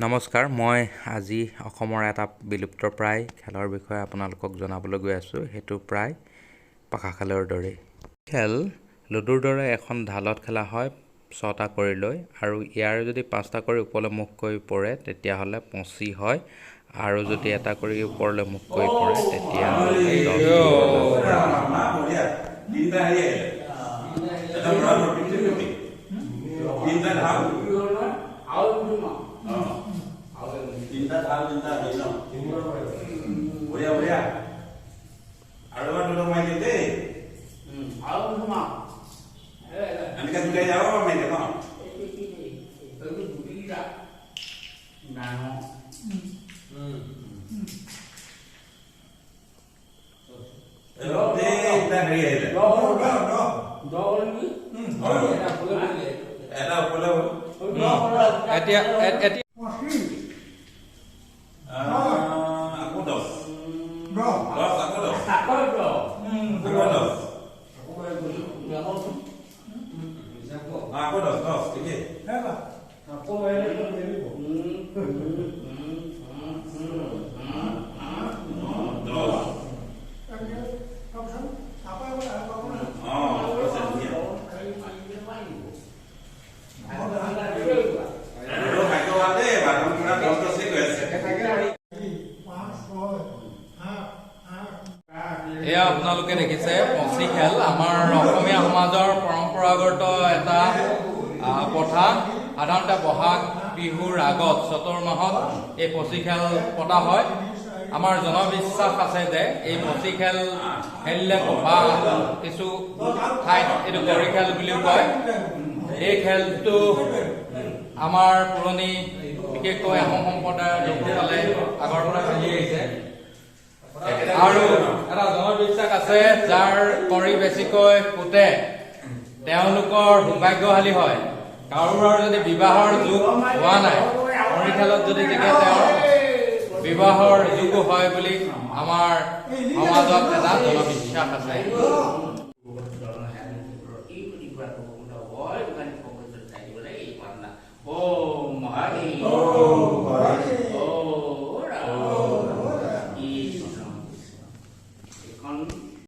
নমস্কাৰ, মই আজি অসমৰ এটা বিলুপ্তপ্ৰায় খেলৰ বিষয়ে আপোনালোকক জনাবলৈ গৈ আছোঁ। সেইটো প্ৰায় পাশা খেলৰ দৰেই খেল। লুডুৰ দৰে এখন ঢালত খেলা হয় 6টা কৰি লৈ, আৰু ইয়াৰ যদি 5টা কৰি ওপৰলৈ মুখ কৰি পৰে তেতিয়াহ'লে 25 হয়, আৰু যদি এটা কৰি ওপৰলৈ মুখ কৰি পৰে তেতিয়াহ'লে 10 Cinta tahu cinta dino. Boleh boleh. Ada apa dulu main itu? Tahu semua. Nanti kan juga jawab main itu. Itu tidak. Nano. Kita hari ini. Dua lagi. Ada boleh. এতিয়া Aku dos. Dos aku dos. Aku dos. Aku dos dos. Okey. Aku এয়া আপোনালোকে দেখিছে পঁচি খেল। আমাৰ অসমীয়া সমাজৰ পৰম্পৰাগত এটা প্ৰথা। সাধাৰণতে বহাগ বিহুৰ আগত চতৰ মাহত এই পঁচি খেল পতা হয়। আমাৰ জনবিশ্বাস আছে যে এই পঁচি খেল খেলিলে বা কিছু ঠাইত এইটো গৰি খেল বুলিও কয়। এই খেলটো আমাৰ পুৰণি বিশেষকৈ আহোম সম্প্ৰদায়ৰ লোকসকলে আগৰ পৰা খেলি আহিছে, আৰু এটা জনবিশ্বাস আছে যাৰ কৰি বেছিকৈ ফুটে তেওঁলোকৰ সৌভাগ্যশালী হয়। কাৰোবাৰ যদি বিবাহৰ যোগ হোৱা নাই, কৰি খেলত যদি জিকে তেওঁৰ বিবাহৰ যোগো হয় বুলি আমাৰ সমাজত এটা জনবিশ্বাস আছে। Oh, mahal.